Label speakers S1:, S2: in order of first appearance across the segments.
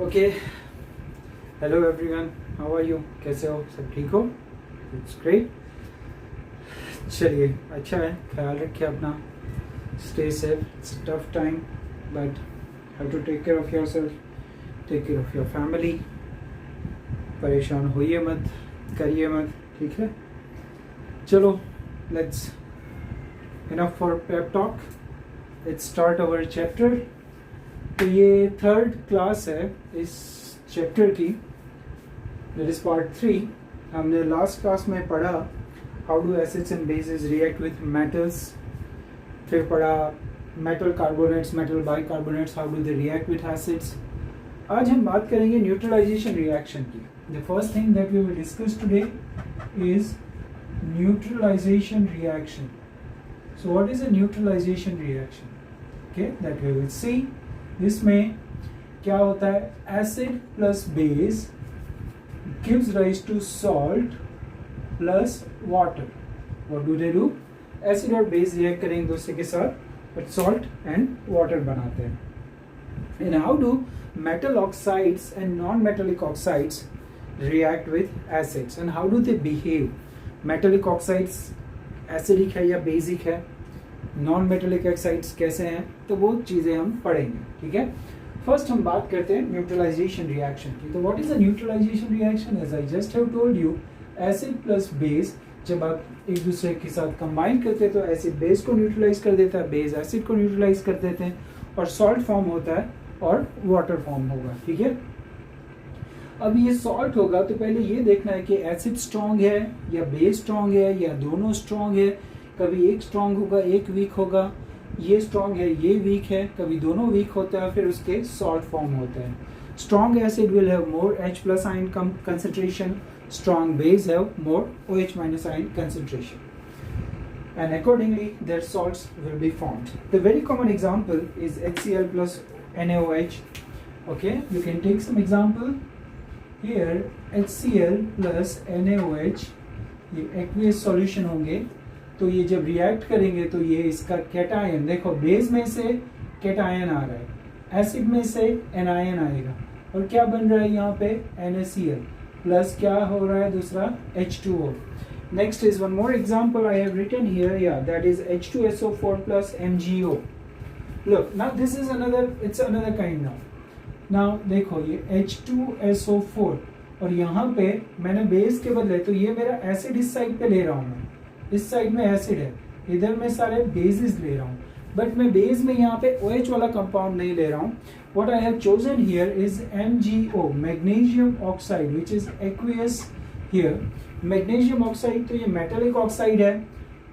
S1: Okay, hello everyone, how are you? कैसे हो? सब ठीक हो? It's great. चलिए, अच्छा है, ख्याल रखिए अपना, stay safe. It's tough time but have to take care of yourself, take care of your family. परेशान होइए मत, करिए मत, ठीक है? चलो, let's enough for pep talk, let's start our chapter. तो ये थर्ड क्लास है इस चैप्टर की, दैट इज पार्ट 3। हमने लास्ट क्लास में पढ़ा how do acids and bases react with metals, फिर पढ़ा metal carbonates, metal bicarbonates, how do they react with acids. आज हम बात करेंगे न्यूट्रलाइजेशन रिएक्शन की। The first thing that we will discuss today is neutralisation reaction. So what is a neutralisation reaction? Okay, that we will see. इसमें क्या होता है, acid plus base gives rise to salt plus water. What do they do? Acid और base react करेंगे एक दूसरे के साथ, बट सॉल्ट एंड वाटर बनाते हैं। And how do metal oxides and non metallic oxides react with acids and how do they behave? Metallic oxides acidic है या बेसिक है, नॉन मेटेलिक ऑक्साइड्स कैसे हैं, तो वो चीजें हम पढ़ेंगे, ठीक है? फर्स्ट हम बात करते हैं न्यूट्रलाइजेशन रिएक्शन की। तो what is a neutralisation reaction? As I just have told you, acid plus base जब आप एक दूसरे के साथ कंबाइन करते हैं तो एसिड बेस को न्यूट्रलाइज कर देता है, बेस एसिड को न्यूट्रलाइज कर देते हैं, और सॉल्ट फॉर्म होता है और वाटर फॉर्म होगा, ठीक है? अब ये सॉल्ट होगा तो पहले ये देखना है कि एसिड स्ट्रॉन्ग है या बेस स्ट्रॉन्ग है या दोनों स्ट्रॉन्ग है। कभी एक स्ट्रॉन्ग होगा, एक वीक होगा, ये स्ट्रॉन्ग है, ये वीक है, कभी दोनों वीक होता है, फिर उसके सॉल्ट फॉर्म होता है। Strong acid will have more H+ ion concentration, strong base have more OH- ion concentration, and accordingly their salts will be formed. The very common example is HCl plus NaOH. Okay, you can take some example here. HCl plus NaOH ये aqueous solution होंगे, तो ये जब react करेंगे तो ये इसका cation, देखो बेस में से कैटायन आ रहा है, एसिड में से एनायन आएगा, और क्या बन रहा है यहाँ पे? NaCl प्लस क्या हो रहा है दूसरा? H2O. Next is one more example I have written here, या that is H2SO4 plus MgO. Look, now this is another, it's another kind now. Now देखो ये H2SO4, और यहाँ पे मैंने बेस के बदले, तो ये मेरा एसिड इस साइड पे ले रहा हूँ मैं, इस साइड में एसिड है, इधर मैं सारे बेसिस ले रहा हूँ, बट मैं बेस में यहाँ पे OH वाला कंपाउंड नहीं ले रहा हूँ। What I have chosen here is MgO, magnesium oxide, which is aqueous here. Magnesium oxide तो ये मेटेलिक ऑक्साइड है,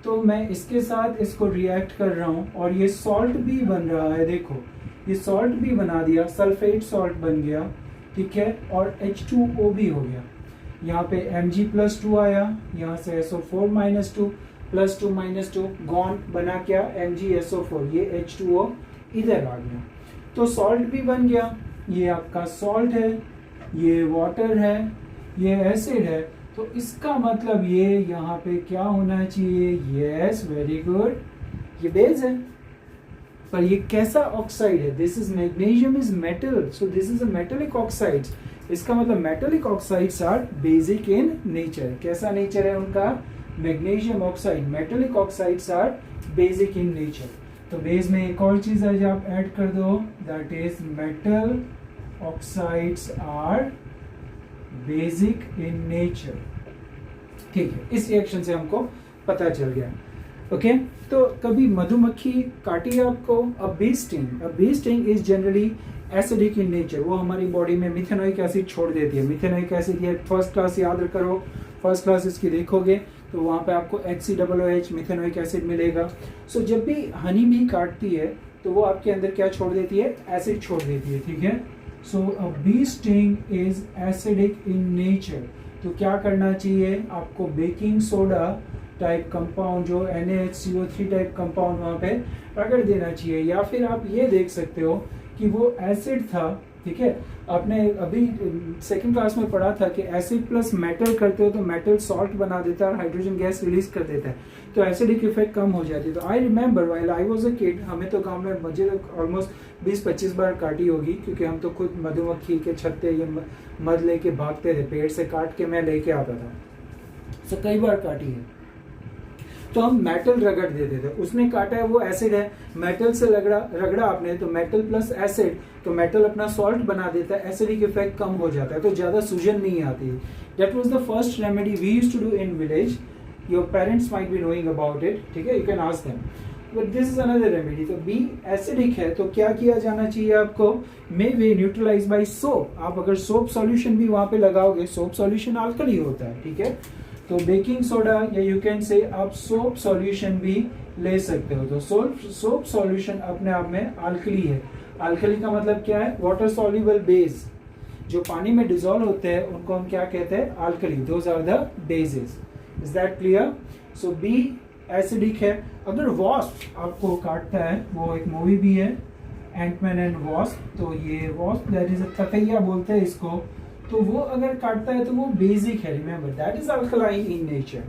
S1: तो मैं इसके साथ इसको रिएक्ट कर रहा हूँ, और ये सॉल्ट भी बन रहा है। देखो ये सॉल्ट भी बना दिया, सल्फेट सॉल्ट बन गया, ठीक है, और H2O भी हो गया। यहाँ पे Mg+2 आया, यहाँ से SO4 -2 +2 -2 गॉन बना, क्या? MgSO4, ये H2O इधर आ गया, तो सॉल्ट भी बन गया। ये आपका सॉल्ट है, ये वाटर है, ये एसिड है, तो इसका मतलब ये यहाँ पे क्या होना चाहिए? यस, वेरी गुड, ये बेस है। पर ये कैसा ऑक्साइड है? This is magnesium is metal, so this is a metallic oxides. इसका मतलब metallic oxides are basic in nature. कैसा नेचर है उनका? Magnesium oxide, metallic oxides are basic in nature. तो बेस में एक और चीज आज आप ऐड कर दो, that is metal oxides are basic in nature, ठीक है? इस रिएक्शन से हमको पता चल गया, ओके? तो कभी मधुमक्खी काटी आपको, a bee sting is generally acidic in nature, वो हमारी बॉडी में मिथेनोइक एसिड छोड़ देती है। मिथेनोइक एसिड ये फर्स्ट क्लास याद करो, फर्स्ट क्लास इसकी देखोगे तो वहाँ पे आपको HCOOH मिथेनोइक एसिड मिलेगा। सो जब भी हनी भी काटती है तो वो आपके अंदर क्या छोड़ देती है? एसिड छोड़ देती है, ठीक है? So a bee sting is acidic in nature, तो क्या करना चाहिए आपको? बेकिंग सोडा टाइप कंपाउंड, जो NaHCO3 टाइप कंपाउंड वहाँ पे रगड़ देना चाहिए, या फिर आप ये देख सकते हो कि वो एसिड था, ठीक है, आपने अभी सेकंड क्लास में पढ़ा था कि एसिड प्लस मेटल करते हो तो मेटल सॉल्ट बना देता है और हाइड्रोजन गैस रिलीज कर देता है, तो एसिडिक इफेक्ट कम हो जाती है। तो I remember while I was a kid, हमें तो गांव में मुझे ऑलमोस्ट 20-25 बार काटी होगी, क्योंकि हम तो खुद मधुमक्खी के छत्ते ये मध लेके भागते थे, पेड़ से काट के मैं लेके आता था, तो कई बार काटी है। तो हम मेटल रगड़ देते थे, उसने काटा है वो एसिड है, मेटल से रगड़ा आपने तो मेटल प्लस एसिड, तो मेटल अपना सॉल्ट बना देता है, एसिडिक इफेक्ट कम हो जाता है, तो ज्यादा सूजन नहीं आती। That was the first remedy we used to do in village. Your parents might be knowing about it, ठीक है, you can ask them, but this is another remedy. तो बी एसिडिक है तो क्या किया जाना चाहिए आपको, may be neutralise by soap. आप अगर सोप सॉल्यूशन भी वहां पे लगाओगे, सोप सॉल्यूशन अल्कली होता है, ठीक है, तो बेकिंग सोडा या यू कैन से आप सोप सॉल्यूशन भी ले सकते हो। तो सोप सॉल्यूशन अपने आप में अल्कली है। अल्कली का मतलब क्या है, वाटर सॉल्युबल बेस, जो पानी में डिसॉल्व होते हैं उनको हम क्या कहते हैं, alkali. Those are the bases. Is that clear? So bee acidic है। अगर वॉस्प आपको काटता है, वो एक मूवी भी है एंटमैन एंड वॉस्प, तो ये वॉस्प दैट इज तकैया बोलते हैं इसको, तो वो अगर काटता है तो वो बेसिक है, remember that is alkaline in nature.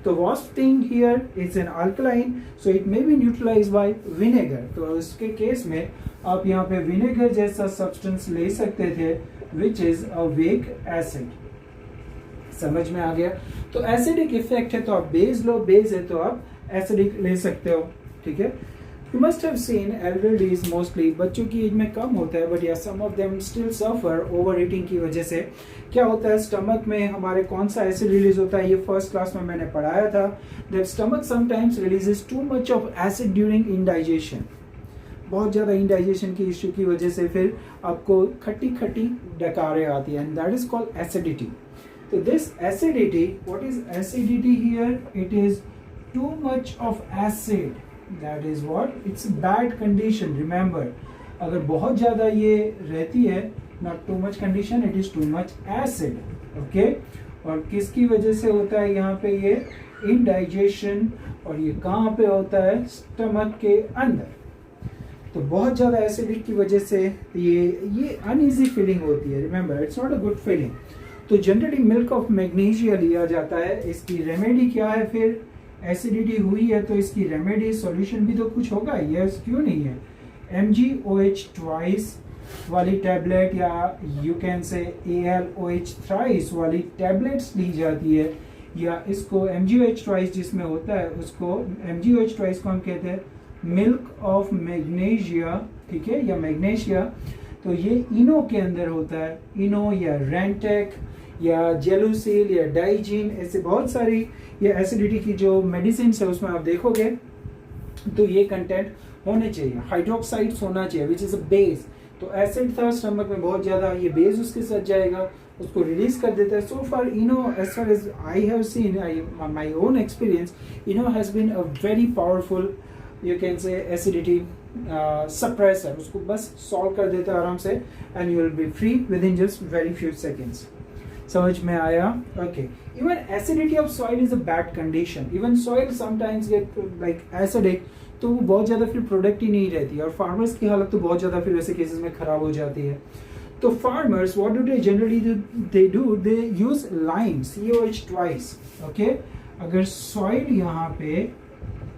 S1: तो wasp thing here is an alkaline, so it may be neutralised by vinegar. तो इसके केस में आप यहाँ पे विनेगर जैसा सब्सटेंस ले सकते थे which is a weak acid. समझ में आ गया? तो एसिडिक इफेक्ट है तो आप बेस लो, बेस है तो आप एसिडिक ले सकते हो, ठीक है। You must have seen elderlies mostly, बच्चों की एज में कम होता है, बट या some of them still suffer overeating की वजह से। क्या होता है, स्टमक में हमारे कौन सा एसिड रिलीज होता है, ये फर्स्ट क्लास में मैंने पढ़ाया था, that stomach sometimes releases to much of acid during indigestion. बहुत ज्यादा इंडाइजेशन की इश्यू की वजह से फिर आपको खट्टी खट्टी डकारें आती है, and that is called acidity. तो this acidity, what is acidity here, it is too much of acid, that is what it's a bad condition, remember। अगर बहुत ज्यादा ये रहती है, not too much condition, it is too much acid, okay। और किसकी वजह से होता है यहाँ पे ये indigestion, और ये कहाँ पे होता है, स्टमक के अंदर। तो बहुत ज्यादा एसिडिक की वजह से ये अनईजी फीलिंग होती है, remember it's not a good feeling. तो जनरली मिल्क ऑफ मैग्नीशिया लिया जाता है। इसकी रेमेडी क्या है, फिर एसिडिटी हुई है तो इसकी रेमेडी सॉल्यूशन भी तो कुछ होगा, यस क्यों नहीं है। MgOH ट्वाइस वाली टैबलेट, या यू कैन से AlOH थ्राइस वाली टैबलेट्स ली जाती है, या इसको MgOH ट्वाइस जिसमें होता है उसको, MgOH ट्वाइस को हम कहते हैं मिल्क ऑफ मैग्नीशिया, ठीक है, या मैग्नीशिया। तो ये इनो के अंदर होता है, इनो या रेंटेक या जेलुसिल या डाइजीन, ऐसे बहुत सारी ये एसिडिटी की जो मेडिसिन है उसमें आप देखोगे तो ये कंटेंट होने चाहिए। हाइड्रोक्साइड्स होना चाहिए विच इज अ बेस। तो एसिड था स्टमक में बहुत ज्यादा, ये बेस उसके साथ जाएगा, उसको रिलीज कर देता है। So far Eno, as far as I have seen my own experience, Eno has been a very powerful, you can say acidity suppressor. उसको बस सॉल्व कर देता है आराम से, and you will be free within just very few seconds. समझ में आया? Okay. Even acidity of soil is a bad condition. Even soil sometimes get like acidic, तो वो बहुत ज्यादा फिर प्रोडक्ट ही नहीं रहती है, और फार्मर्स की हालत तो बहुत ज्यादा फिर ऐसे केसेस में खराब हो जाती है। तो farmers what do they generally do, they use lime, COH twice, okay. अगर सॉइल यहाँ पे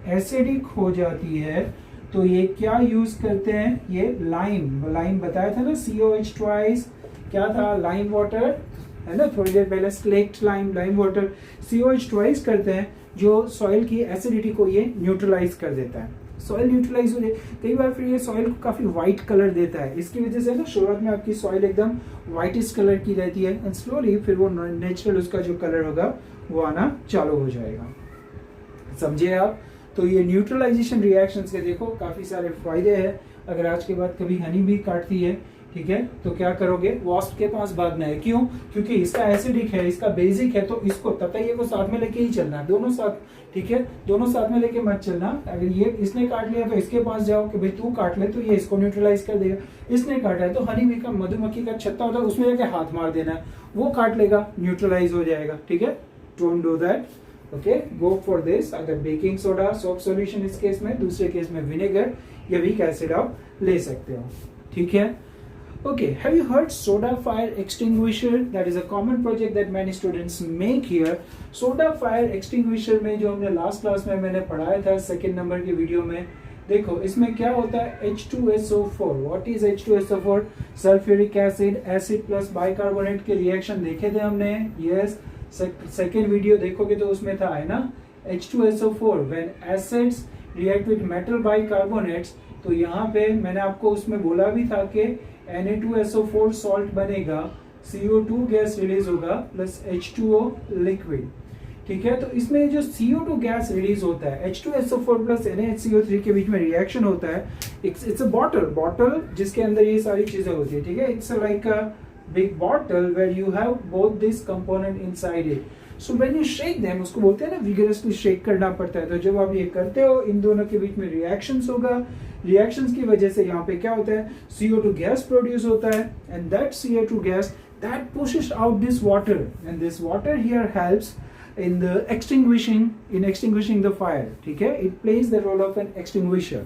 S1: एसिडिक हो जाती है तो ये क्या यूज करते हैं, ये लाइम बताया था ना, COH ट्वाइस क्या था, लाइम वाटर है ना, थोड़ी देर पहले slaked lime water, COH twice करते हैं, जो सॉइल की एसिडिटी को ये न्यूट्रलाइज कर देता है। सॉइल न्यूट्रलाइज हो जाए, कई बार फिर ये सॉइल को काफी व्हाइट कलर देता है। इसकी वजह से ना शुरुआत में आपकी सॉइल एकदम व्हाइटिश कलर की रहती है, एंड स्लोली फिर वो नेचुरल उसका जो कलर होगा वो आना चालू हो जाएगा। समझे आप? तो ये न्यूट्रलाइजेशन रिएक्शंस के देखो काफी सारे फायदे हैं। अगर आज के बाद कभी हनी भी काटती है, ठीक है, तो क्या करोगे, वॉस्प के पास भागना है। क्यों? क्योंकि इसका एसिडिक है, इसका बेसिक है, तो इसको ततैये को साथ में लेके ही चलना है, दोनों साथ, ठीक है, दोनों साथ में लेके मत चलना। अगर ये इसने काट लिया तो इसके पास जाओ कि भाई तू काट ले, तो ये इसको न्यूट्रलाइज कर देगा। इसने काटा है तो हनी बी का, मधुमक्खी का छत्ता होता है, उसमें जाके हाथ मार देना है, वो काट लेगा, न्यूट्रलाइज हो जाएगा, ठीक है। Don't do that, okay, go for this. अगर बेकिंग सोडा, सोप सॉल्यूशन इस केस में, दूसरे केस में विनेगर या वीक एसिड आप ले सकते हो, ठीक है। Okay, have you heard soda fire extinguisher? That is a common project that many students make here. Soda fire extinguisher में जो हमने लास्ट क्लास में मैंने पढ़ाया था सेकंड नंबर के वीडियो में, देखो इसमें क्या होता है H2SO4. What is H2SO4? Sulphuric acid, acid plus bicarbonate के रिएक्शन देखे थे हमने. यस, सेकंड वीडियो देखोगे तो उसमें था, है ना, H2SO4 when acids react with metal bicarbonates. तो यहाँ पे मैंने आपको उसमें बोला भी था कि Na2SO4 सॉल्ट बनेगा, CO2 गैस रिलीज होगा प्लस H2O लिक्विड. ठीक है, तो इसमें जो CO2 गैस रिलीज होता है, H2SO4 प्लस NaHCO3 के बीच में रिएक्शन होता है. इट्स अ बॉटल जिसके अंदर ये सारी चीजें होती है. ठीक है, it's like a big bottle where you have both this component inside it. So when you shake them, उसको बोलते हैं ना विगरसली शेक करना पड़ता है. तो जब आप ये करते हो, इन दोनों के बीच में रिएक्शंस होगा. रिएक्शंस की वजह से यहाँ पे क्या होता है, CO2 गैस प्रोड्यूस होता है, and that CO2 gas that pushes out this water, and this water here helps in the extinguishing the fire. ठीक है, it plays the role of an extinguisher.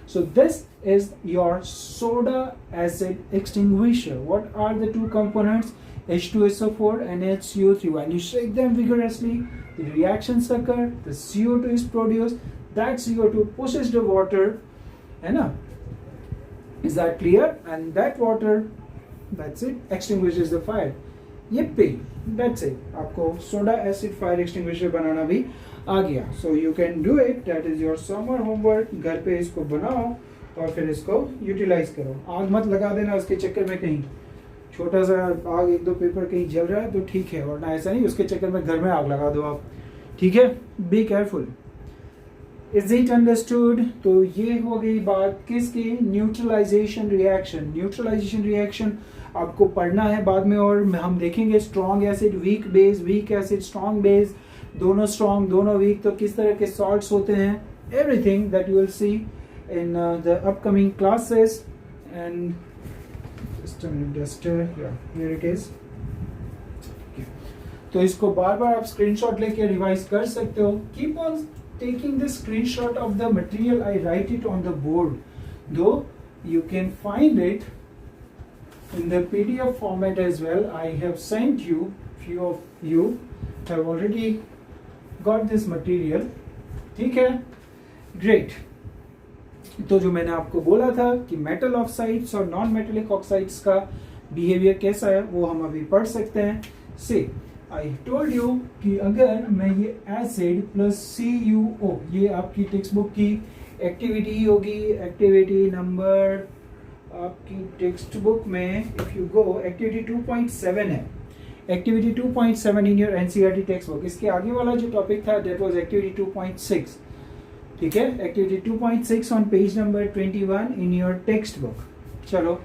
S1: So this is your soda acid extinguisher. What are the two components? H2SO4 and NaHCO3. When you shake them vigorously, the reactions occur, the CO2 is produced, that CO2 pushes the water, है ना? Is that clear? And that water, that's it, extinguishes the fire. Yippee! That's it. आपको soda acid fire extinguisher बनाना भी आ गया. So you can do it. That is your summer homework. घर पे इसको बनाओ और फिर इसको यूटिलाइज करो. आग मत लगा देना उसके चक्कर में, कहीं छोटा सा आग, एक दो पेपर कहीं जल रहा है तो ठीक है, वरना ऐसा नहीं उसके चक्कर में घर में आग लगा दो आप. ठीक है, be careful. Is it understood? तो ये हो गई बात किसकी, न्यूट्रलाइजेशन रिएक्शन. न्यूट्रलाइजेशन रिएक्शन आपको पढ़ना है बाद में, और हम देखेंगे strong acid, weak base, weak acid, strong base, दोनों स्ट्रॉन्ग दोनों वीक, तो किस तरह के सॉल्ट्स होते हैं. Everything that you will see in the upcoming classes. And here it is. तो इसको बार बार आप स्क्रीनशॉट लेके रिवाइज कर सकते हो. Keep on taking the screenshot of the material. I write it on the board, though you can find it in the PDF format as well. I have sent you, few of you have already got this material. ठीक है, great. तो जो मैंने आपको बोला था कि metal oxides और नॉन मेटेलिक ऑक्साइड्स का बिहेवियर कैसा है वो हम अभी पढ़ सकते हैं. से आई टोल्ड यू कि अगर मैं ये एसिड प्लस CuO, ये आपकी टेक्स्ट बुक की एक्टिविटी ही होगी. एक्टिविटी नंबर आपकी टेक्स्ट बुक में इफ यू गो एक्टिविटी 2.7 है. Activity 2.7 in your NCERT text book. इसके आगे वाला जो टॉपिक था दैट वाज एक्टिविटी 2.6. ठीक है, activity 2.6 on page number 21 in your text book. चलो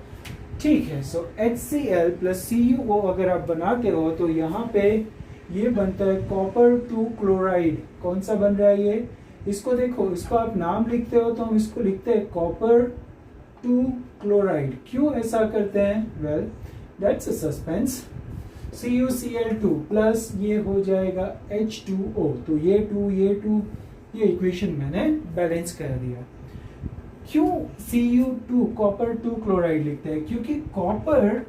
S1: ठीक है. सो HCl प्लस CuO अगर आप बनाते हो तो यहाँ पे ये बनता है कॉपर 2 क्लोराइड. कौन सा बन रहा है ये, इसको देखो, इसको आप नाम लिखते हो तो हम इसको लिखते हैं कॉपर 2 क्लोराइड. क्यों ऐसा करते हैं? Well that's a suspense. CuCl2 plus ये हो जाएगा H2O. तो ये 2 ये इक्वेशन मैंने बैलेंस कर दिया. क्यों Cu2 कॉपर 2 क्लोराइड लिखते हैं? क्योंकि कॉपर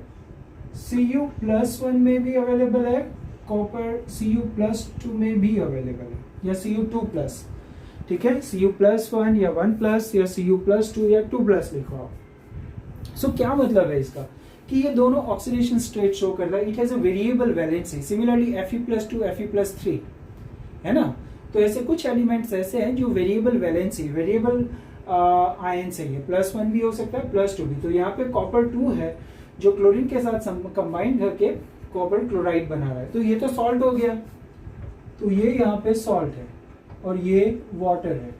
S1: Cu+1 में भी अवेलेबल है, कॉपर Cu+2 में भी अवेलेबल है, या Cu2+. ठीक है, Cu+1 या 1+ या Cu+2 या 2+ लिखो आप. सो क्या मतलब है इसका कि ये दोनों ऑक्सीडेशन स्टेट शो कर रहा है. It has a variable valency. Similarly Fe+2 Fe+3 है ना. तो ऐसे कुछ एलिमेंट्स ऐसे हैं जो वेरिएबल वैलेंसी, वेरिएबल आयन से, ये +1 भी हो सकता है +2 भी. तो यहाँ पे कॉपर 2 है जो क्लोरीन के साथ कंबाइन करके कॉपर क्लोराइड बना रहा है. तो ये तो सॉल्ट हो गया. तो ये यहाँ पे सॉल्ट है और ये वाटर है.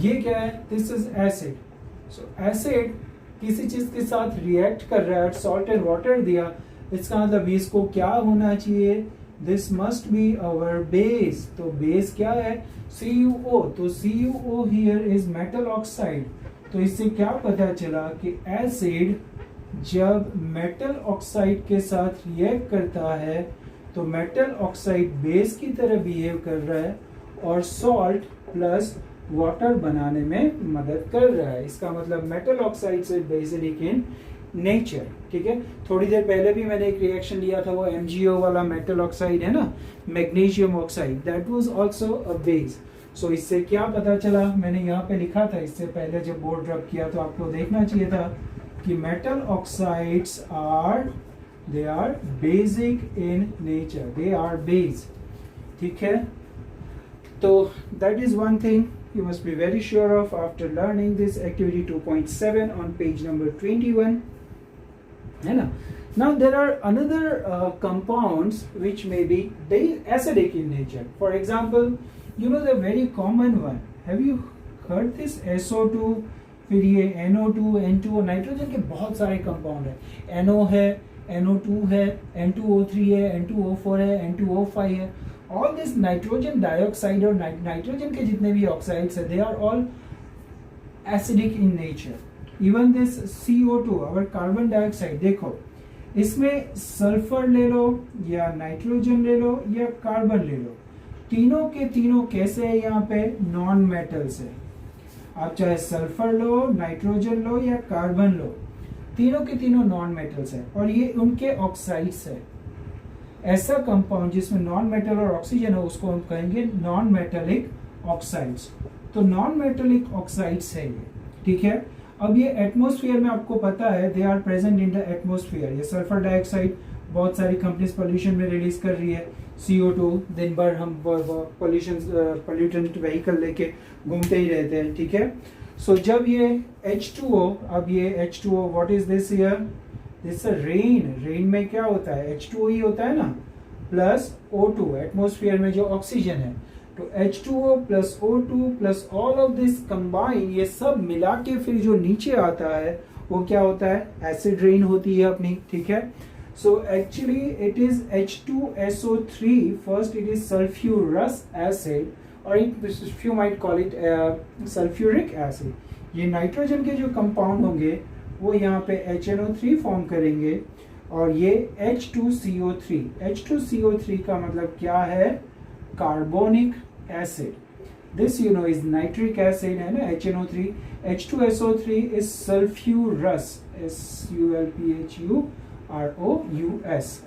S1: ये क्या है? This is acid. So acid किसी चीज के साथ रिएक्ट कर रहा है, सॉल्ट एंड वाटर दिया, इसका मतलब इसको क्या होना चाहिए? This must be our base. तो बेस क्या है? CuO. तो CuO here is metal oxide. तो इससे क्या पता चला कि एसिड जब मेटल ऑक्साइड के साथ रिएक्ट करता है तो मेटल ऑक्साइड बेस की तरह बिहेव कर रहा है और सॉल्ट प्लस वाटर बनाने में मदद कर रहा है. इसका मतलब मेटल ऑक्साइड से बेसिलिक इन नेचर, ठीक है। थोड़ी देर पहले भी मैंने एक रिएक्शन लिया था, वो MgO वाला मेटल ऑक्साइड है ना, magnesium oxide, that was also a base. So इससे क्या पता चला, मैंने यहाँ पे लिखा था इससे पहले जब बोर्ड रब किया तो आपको देखना चाहिए था कि metal oxides they are basic in nature, they are base, ठीक है। तो that is one thing you must be very sure of after learning this activity 2.7 on page number 21, है ना। Now there are another compounds which may be acidic in nature. For example, you know the very common one, have you heard this SO2, फिर ये NO2, N2O, nitrogen के बहुत सारे compound है, NO है, NO2 है, N2O3 है, N2O4 है, N2O5 है। All this nitrogen dioxide और नाइट्रोजन के जितने भी ऑक्साइड्स है, they are all acidic in nature. Even this CO2 और कार्बन डाइऑक्साइड, देखो इसमें सल्फर ले लो या नाइट्रोजन ले लो या कार्बन ले लो, तीनों के तीनों कैसे है, यहाँ पे नॉन मेटल्स है। आप चाहे सल्फर लो, नाइट्रोजन लो या कार्बन लो, तीनों के तीनों नॉन मेटल्स है और ये उनके ऑक्साइड्स है। ऐसा कंपाउंड जिसमें नॉन मेटल और ऑक्सीजन है उसको हम कहेंगे नॉन मेटेलिक ऑक्साइड्स। तो नॉन मेटेलिक ऑक्साइड्स है ये, ठीक है। अब ये एटमॉस्फेयर में आपको पता है they are present in the atmosphere. ये सल्फर डाइऑक्साइड बहुत सारी कंपनीज पोल्यूशन में रिलीज कर रही है, CO2 दिन भर हम पोल्यूटेंट व्हीकल लेके घूमते ही रहते हैं, ठीक है। सो जब ये H2O, अब ये H2O what is this here, this rain में क्या होता है, H2O ही होता है ना, प्लस O2 एटमॉस्फेयर में जो ऑक्सीजन है, तो H2O plus O2 plus all of this combine, ये सब मिला के फिर जो नीचे आता है वो क्या होता है, एसिड रेन होती है अपनी, ठीक है। So actually it is H2SO3, first it is sulphurous acid और you might call it sulphuric acid. ये नाइट्रोजन के जो कंपाउंड होंगे वो यहाँ पे HNO3 फॉर्म करेंगे और ये H2CO3, H2CO3 का मतलब क्या है, carbonic acid. This you know is nitric acid है ना, HNO3, H2SO3 is sulphurous, SULPHUROUS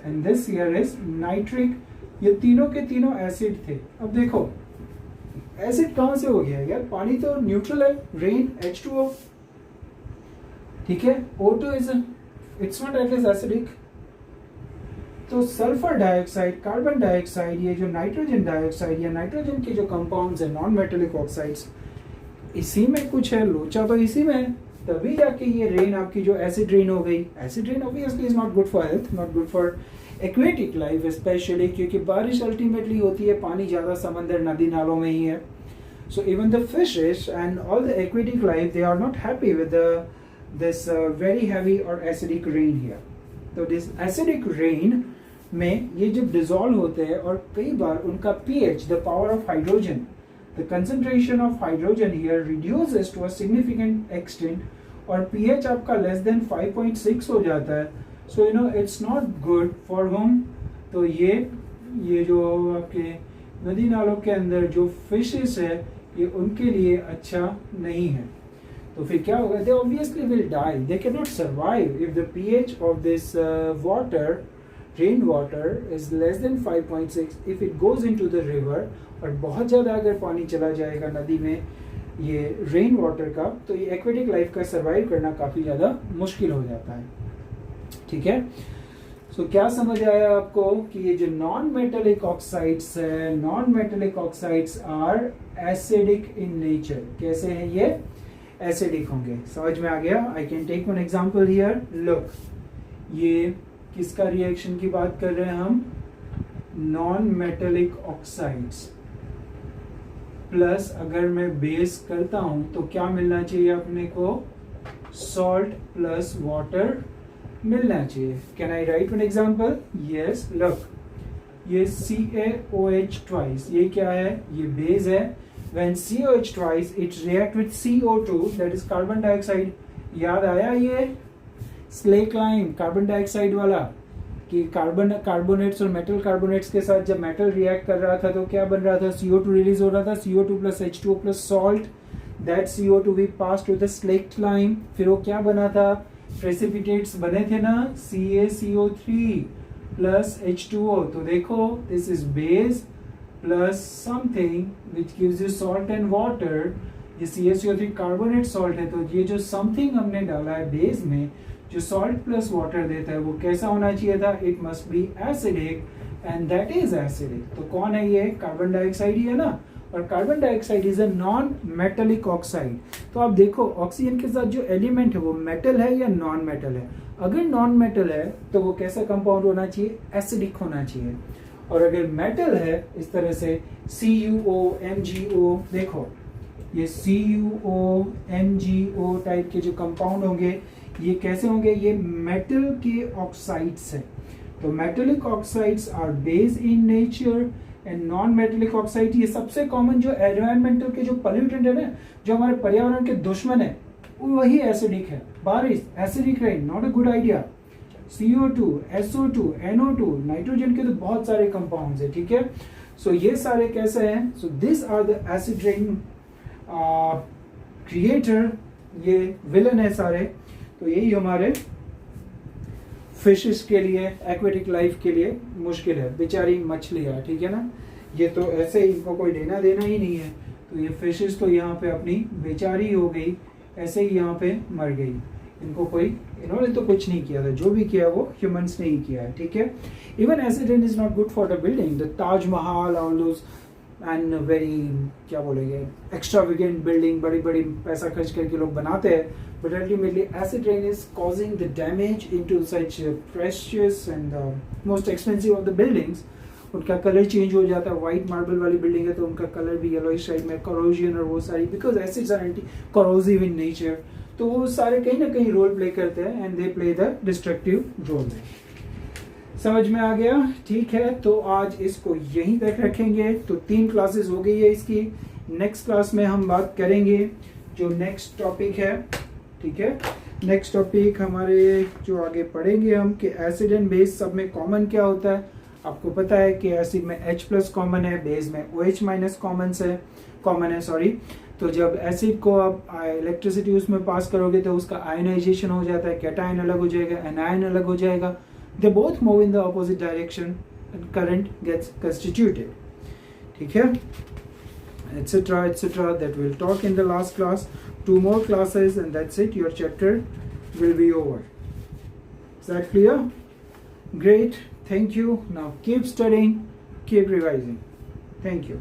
S1: and this here is nitric. ये तीनों के तीनों एसिड थे। अब देखो एसिड कहां से हो गया यार, पानी तो न्यूट्रल है, रेन H2O, ठीक है। O2 is it's not at least acidic. तो सल्फर डाइऑक्साइड, कार्बन डाइऑक्साइड, ये जो नाइट्रोजन डाइऑक्साइड या नाइट्रोजन के जो कंपाउंड्स है नॉन मेटेलिक ऑक्साइड्स, इसी में कुछ है, लोचा तो इसी में है, तभी जाके ये रेन आपकी जो एसिड रेन हो गई। Acid rain obviously is not good for health, not good for aquatic life specially, क्योंकि बारिश अल्टीमेटली होती है पानी ज्यादा समंदर नदी नालों में ही है। So even the fishes and all the aquatic life they are not happy with this very heavy or acidic rain here. तो this acidic rain में ये जब dissolve होते हैं और कई बार उनका pH, the power of hydrogen, the concentration of hydrogen here reduces to a significant extent और pH आपका less than 5.6 हो जाता है। So you know it's not good for whom, तो ये जो आपके नदी नालों के अंदर जो फिशेस है ये उनके लिए अच्छा नहीं है। तो फिर क्या होगा, they obviously will die, they cannot survive if the pH of this water, rain water is less than 5.6. if it goes into the river और बहुत ज़्यादा अगर पानी चला जाएगा नदी में ये रेन वाटर का, तो ये एक्वेटिक लाइफ का सर्वाइव करना काफ़ी ज़्यादा मुश्किल हो जाता है, ठीक है। सो क्या समझ आया आपको कि ये जो नॉन मेटेलिक ऑक्साइड्स है, non metallic oxides are acidic in nature. कैसे है ये, एसिडिक होंगे, समझ में आ गया। I can take one example here, look ये किसका रिएक्शन की बात कर रहे हैं हम, नॉन मेटेलिक ऑक्साइड्स प्लस अगर मैं बेस करता हूं तो क्या मिलना चाहिए अपने को, सॉल्ट प्लस वाटर मिलना चाहिए। Can I right one example, yes look ये CaOH ट्वाइस, ये क्या है, ये बेस है। When COH twice it react with CO2 that is carbon dioxide। याद आया ये स्लेक लाइन कार्बन डाइऑक्साइड वाला कि कार्बन कार्बोनेट्स और मेटल कार्बोनेट्स के साथ जब मेटल रिएक्ट कर रहा था तो क्या बन रहा था, CO2 रिलीज हो रहा था, CO2 plus H2O plus salt, that CO2 we pass to the slaked lime, फिर वो क्या बना था, प्रेसिपिटेट्स बने थे ना, CaCO3 प्लस H2O, तो देखो this is base plus something which gives you salt and water. ये CaCO3 कार्बोनेट सॉल्ट है, तो ये जो समथिंग हमने डाला है बेस में जो सॉल्ट प्लस वाटर देता है वो कैसा होना चाहिए था, it must be acidic and that is acidic. तो कौन है ये, कार्बन डाइऑक्साइड ही है ना, और carbon dioxide is a non metallic oxide. तो आप देखो ऑक्सीजन के साथ जो एलिमेंट है वो मेटल है या नॉन मेटल है। अगर नॉन मेटल है तो वो कैसा कंपाउंड होना चाहिए, एसिडिक होना चाहिए। और अगर मेटल है इस तरह से CuO MgO, देखो ये CuO MgO टाइप के जो कंपाउंड होंगे ये कैसे होंगे, ये मेटल के ऑक्साइड्स हैं। तो metallic oxides are base in nature and non metallic oxide, ये सबसे कॉमन जो एनवायरमेंटल के जो पोल्यूटेंट है ना, जो हमारे पर्यावरण के दुश्मन है, वही एसिडिक है। बारिश, acidic rain, not a good idea. CO2, SO2, NO2, nitrogen के तो बहुत सारे कंपाउंड्स है, ठीक है। सो ये सारे कैसे हैं, so this are the acid rain creator, ये विलन है सारे। तो यही हमारे फिशेस के लिए, एक्वेटिक लाइफ के लिए मुश्किल है, बेचारी मछलियाँ, ठीक है ना। ये तो ऐसे ही इनको कोई लेना देना ही नहीं है, तो ये फिशेस तो यहाँ पे अपनी बेचारी हो गई, ऐसे ही यहाँ पे मर गई। इनको कोई, इन्होंने तो कुछ नहीं किया था, जो भी किया वो ह्यूमंस ने ही किया है, ठीक है। Even acid rain is not good for the building, the Taj Mahal, all those and very क्या बोलेंगे एक्स्ट्रावेगेंट बिल्डिंग, बड़ी बड़ी पैसा खर्च करके लोग बनाते हैं, but ultimately acid rain is causing the damage into such precious and most expensive of the buildings. उनका कलर चेंज हो जाता है, व्हाइट मार्बल वाली बिल्डिंग है तो उनका कलर भी येलोइश टाइप में, करोजन और वो सारी, because acids are anti corrosive in nature, तो वो सारे कहीं ना कहीं रोल प्ले करते हैं and they play the destructive role. समझ में आ गया, ठीक है। तो आज इसको यहीं तक रखेंगे, तो 3 क्लासेस हो गई है इसकी। नेक्स्ट क्लास में हम बात करेंगे जो नेक्स्ट टॉपिक है, ठीक है। नेक्स्ट टॉपिक हमारे जो आगे पढ़ेंगे हम कि एसिड एंड बेस सब में कॉमन क्या होता है। आपको पता है कि एसिड में H+ कॉमन है, बेस में OH- कॉमन है सॉरी। तो जब एसिड को आप इलेक्ट्रिसिटी उसमें पास करोगे तो उसका आयनाइजेशन हो जाता है, कैटायन अलग हो जाएगा, एनायन अलग हो जाएगा, they both move in the opposite direction and current gets constituted, ठीक है, etc etc, that we'll talk in the last class. 2 more classes and that's it, your chapter will be over. Is that clear? Great, thank you. Now keep studying, keep revising. Thank you.